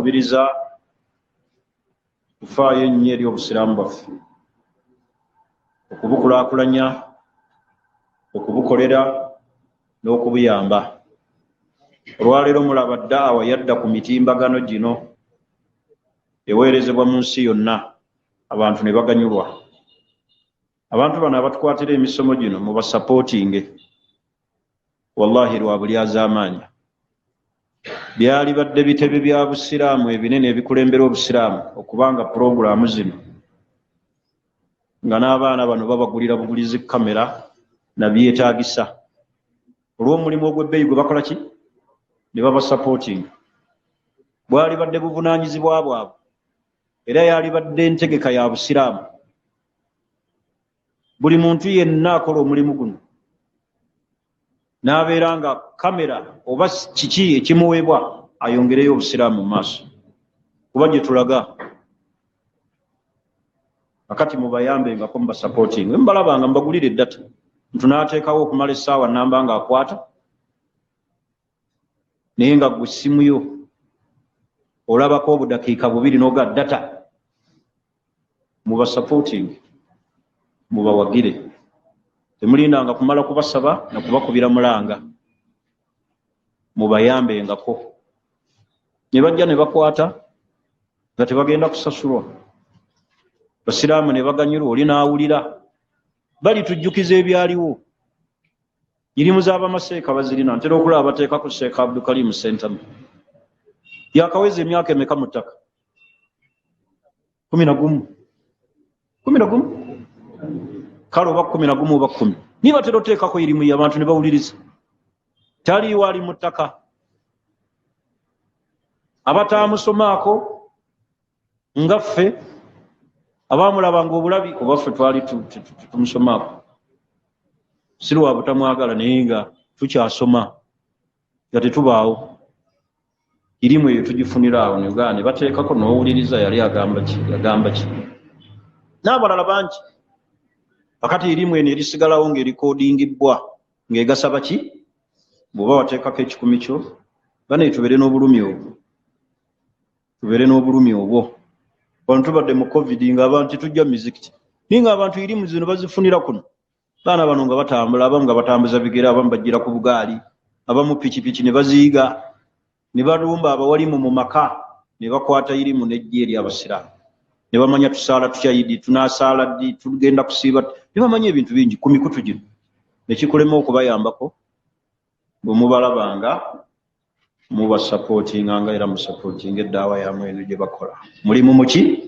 kubiriza kufaayo ennyo eri obusiraamu bwaffe, okubukulaakulanya, okubukolera n'okubuyamba. Olwaleero mulaba DAAWA yadda ku mitimbagano gino eweerezebwa mu nsi yonna, abantu ne baganyulwa. Abantu bano abatukwatira emisomo gino mubasapootinge, wallahi lwa bulyazaamaanya. Byali badde bitebe bya busiraamu ebinene ebikulembera obusiraamu okubanga pulogulaamu zino nga n'abaana bano babagulira bugulizi kamera na byetaagisa. Olw'omulimu ogw'ebbeeyi gwe bakola ki? Ne babasapootinga. Bwali badde buvunaanyizibwa bwabwe, era yali badde ntegeka ya busiraamu. Buli muntu yenna akola omulimu guno n'abeera nga kamera oba kiki ekimuweebwa ayongereyo obusiraamu mu maaso, kuba gye tulaga. Akati mubayambengako mubasapootinga. Mbalabanga mbagulire eddata, muntu n'ateekawo okumala essaawa namba nga akwata, naye nga ggwe essimu yo olabako obudakiika 2 n'oga data. Mubasapootinga, mubawagire. Temulindanga kumala kubasaba na kubakubira mulanga. Mubayambengako. Ne bajja ne bakwata nga tebagenda kusasulwa. Basiraamu ne baganyulwa, oli n'awulira. Bali tujjukiza ebyaliwo. Irimu z'abamaseeka bazirina, ntera okulaba bateekako Sheikh Abdulkarim Center. Yakaweza emyaka emeka mu ttaka? 11. Kale oba 11 oba 10. Niba teroteekako irimu y'abantu ne bawuliriza. Taliiwo ali mu ttaka. Abataamusomaako nga ffe, abaamulabanga obulabi oba ffe twali tumusomaako. Si lwa butamwagala naye nga tukyasoma nga tetubaawo. Irimu eyo tugifunira awo ne bateekako n'owuliriza yali agamba ki? N'abalala bangi. Akati irimu eno erisigalawo ng'erikoodingibbwa ng'egasaba ki? Bw'oba wateekako 10 kyo, bane tubeere n'obulumi obwo. Wano tubadde mu COVID ng'abantu tujja mizikiti. Naye ng'abantu irimu zino bazifunira kuno. Baana bano nga batambula, abamu nga batambuza bigere, abamu bajjira ku bugaali, abamu pikipiki ne baziyiga, ne balumba abawalimu mu maka, ne bakwata irimu n'ejje eri abasiraamu. Ne bamanya tusaala tutya Idi, tunaasaala ddi, tugenda kusiiba, ne bamanya ebintu bingi ku mikutu gino. Ne kikulema okubayambako bwe mubalabanga mubasapootinganga era musapootinga eddaawa yammwe eno gye bakola. Mulimu muki?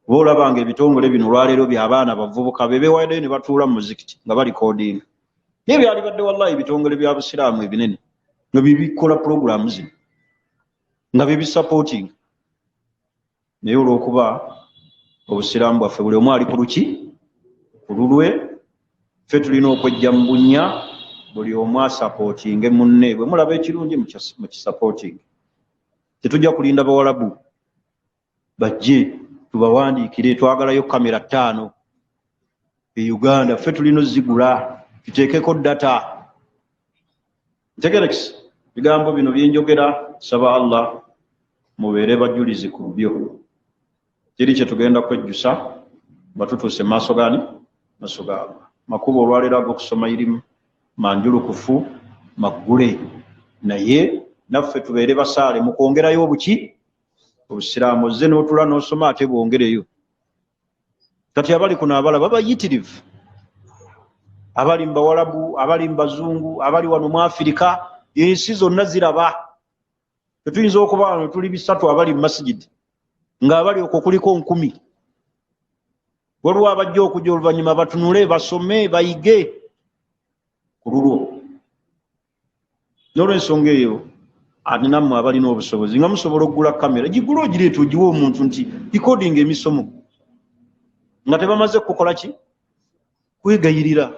Oba olabanga ebitongole bino olwaleero by'abaana bavubuka bebeewayo ne batuula mu muzikiti nga balikoodinga. Naye byali badde wallahi ebitongole bya busiraamu ebinene nga bibikola pulogulaamu zino nga bibisapootinga. Naye olw'okuba obusiraamu bwaffe buli omu ali ku luki? Ku lulwe. Ffe tulina okwejja mu bunnya, buli omu asapootinge munne. Bwe mulaba ekirungi mu kisapootinge. Tetujja kulinda bawalabu bajje tubawandiikire, twagalayo kamera 5 e Uganda. Ffe tulina ozigula, tuteekeko data. Ntegerekisi bigambo bino byenjogera, saba Allah mubeere bajulizi ku byo. Kiri kye tugenda kwejjusa batutuuse maaso gani? Maaso ga Allah. Makubo olwaleero ag'okusoma irimu manjulukufu maggule, naye naffe tubeere basaale mu kwongerayo obuki? Obusiraamu. Ozze n'otula n'osoma ate bwongereyo. Kati abali kuno abalaba bayitirivu, abali mu Bawalabu, abali mu Bazungu, abali wano mu Afirika, ensi zonna ziraba. Tetuyinza okuba wano tuli 3 abali mu masigidi ng'abali okwo kuliko 10. Waliwo abajja okujja oluvannyuma batunule, basome, bayige ku lulwo. N'olw'ensonga eyo ate nammwe abalina obusobozi nga musobola okugula kamera, gigula ogireeta ogiwa omuntu nti likodinga emisomo nga tebamaze kukola ki? Kwegayirira.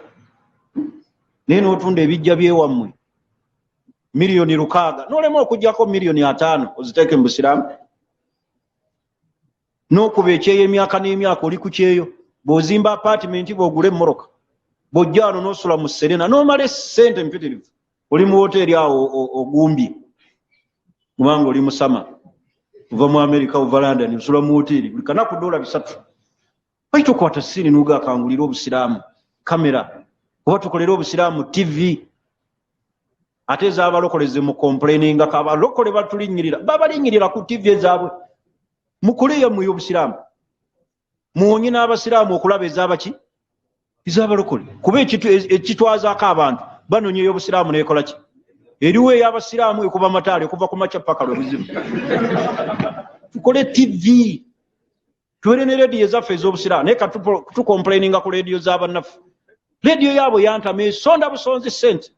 Naye n'otunda ebijja by'ewammwe miliyoni 600 n'olema okugyako miliyoni 5 oziteeke mu busiraamu. N'okuba ekyeyo emyaka n'emyaka oli ku kyeyo. Bw'ozimba apaatimenti bw'ogula emmoroka, bw'ojja wano n'osula mu Serena n'omala essente mpitirivu, oli mu woteeri awo ogumbye kubanga oli musama. uva mu America uva London usula mu hoteli buli kanaku $3 baitu kwata sini nuga akangulira obusiraamu kamera oba tukolera obusiraamu TV ateza abalokoleze mu complaininga ka abalokole batulinyirira babalinyirira ku TV ezaabwe mukuleya mu obusiraamu muonye n'abasiraamu okulaba ezabaki izabalokole kuba ekitwazaako abantu banonye obusiraamu nekola ki eriwe y'abasiraamu ekuba mataale kuva ku macha paka lwebuzibu tukole TV tuwere ne radio ezaffe ez'obusiraamu naye katucomplaininga ku radio z'abannaffe radio yaabo yantama esonda busonzi sente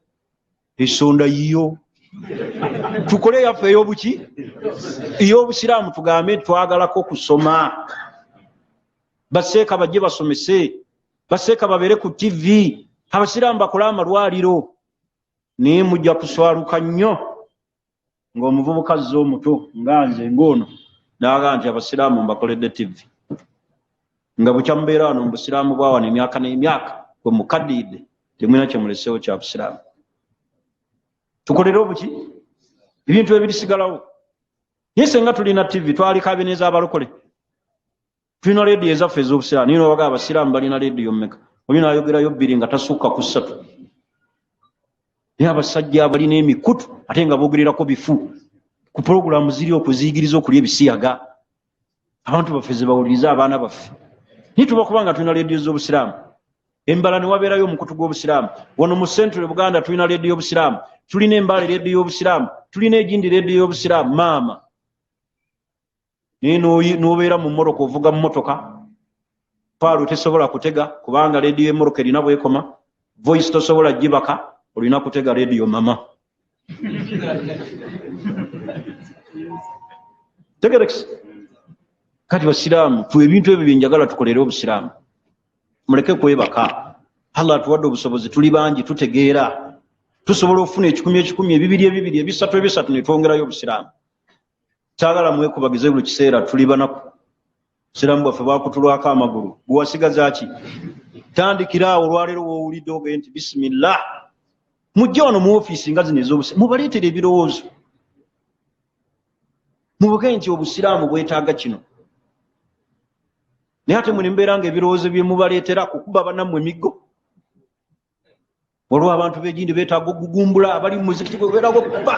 esonda yiyo tukole yaffe ey'obuki ey'obusiraamu tugambe twagalako kusoma baseeka bajje basomese baseeka babeere ku TV abasiraamu bakole amalwaliro naye mujja kuswaluka nnyo ng'omuvubuka azze omuto nga nze ng'ono naaga nti abasiraamu mbakoledde TV nga bukya mubeera wano mu busiraamu bwa wano emyaka n'emyaka bwe mukaddiidde temulina kye muleseewo kya busiraamu tukolere obuki ebintu ebirisigalawo naye senga tulina TV twaliko abeneeza abalokole tulina leediyo ezaffe ez'obusiraamu naye nobaga abasiraamu balina leediyo mmeka oli naayogerayo 2 nga tasukka ku 3 naye abasajja abalina emikutu ate nga boogererako bifu ku pulogulaamu ziri okuziyigiriza okulya ebisiyaga abantu baffe ze bawuliriza abaana baffe naye tuba nga tulina leediyo z'obusiraamu embala ne wabeerayo omukutu gw'obusiraamu wano mu Central Buganda tulina leediyo y'obusiraamu tulina Embale leediyo y'obusiraamu tulina egindi leediyo y'obusiraamu maama naye n'obeera mu mmoroka ovuga mu mmotoka paalo tesobola kutega kubanga leediyo y'emmoroka erina bwekoma voice tosobola gibaka olina kutega leediyo mama tegerekisi kati basiraamu tu ebintu ebyo byenjagala tukolere obusiraamu muleke kwebaka Allah atuwadde obusobozi tuli bangi tutegeera tusobola okufuna 10 2 3 ne twongerayo obusiraamu kyagala mwekubagize buli kiseera tuli banaku siraamu baffe bakutulwako amagulu gwasigaza ki tandikira awo olwaleero woowulidde ogende nti bisimillah mujje wano mu ofiisi nga zino ez'obusiraamu mubaleetere ebirowoozo mubuge nti obusiraamu bwetaaga kino naye ate muli mbeera nga ebirowoozo bye mubaleetera kukuba bannammwe emiggo waliwo abantu begindi beetaaga okugumbula abali mu muzikiti gwe beetaaga okukuba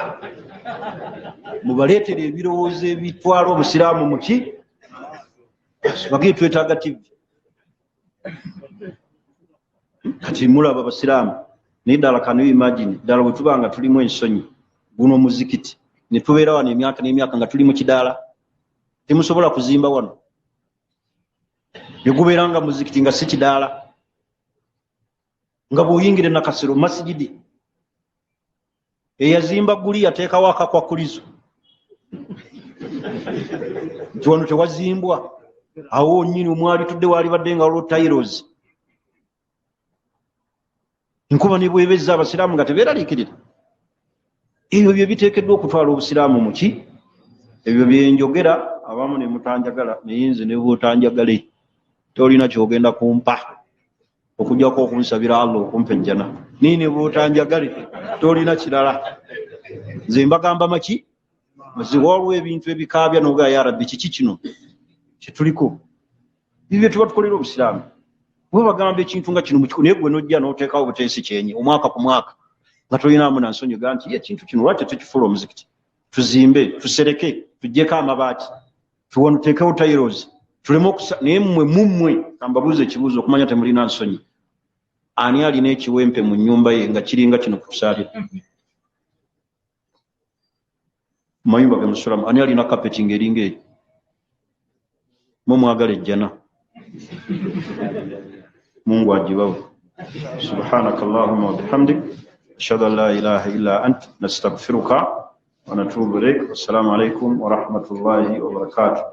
mubaleetere ebirowoozo ebitwala obusiraamu muki bagee twetaaga TV kati mulaba abasiraamu naye ddala kanu imagine ddala bwe tuba nga tulimu ensonyi guno muzikiti ne tubeera wano emyaka n'emyaka nga tuli mu kidaala temusobola kuzimba wano ne gubeera nga muzikiti nga si kidaala nga bw'oyingire nakasero masigidi eyazimba guli yateekawo akakwakulizo nti wano tewazimbwa awo nnyini omwali tudde waali badde nga waliwo tairos enkuba ne bwebezza abasiraamu nga tebeeraliikirira ebyo bye biteekeddwa okutwala obusiraamu muki ebyo byenjogera abamu ne mutanjagala naye nze ne bwotanjagale tolina kyogenda kumpa okugjako okunsabira Allah okumpa ejjana naye ne bwotanjagale tolina kirala nze mbagamba maki maziwa waliwo ebintu ebikaabya n'ogaa ya rabbi kiki kino kyetuliko bibyo tuba tukolera obusiraamu bwe bagamba ekintu nga kino naye gwe nojja n'oteekawo obuteesi kyenyi omwaka ku mwaka nga tolinamu na nsonyiga nti ekintu kino lwaki tekifuula omuzikiti tuzimbe tusereke tuggyeko amabaati tuteekewo tairos tuleme okusa naye mummwe kambabuuza ekibuuzo okumanya temulina nsonyi ani alina ekiwempe mu nnyumba ye nga kiringa kino ku kusaalira mayumba ge musulamu ani alina kapeti ng'eringa eyo mwagala ejjana Mungu ajibawe subhanakallahumma wa bihamdik ashhadu an la ilaha illa ant nastaghfiruka wa natubu ilaik. Assalamu alaikum wa rahmatullahi wa barakatuh.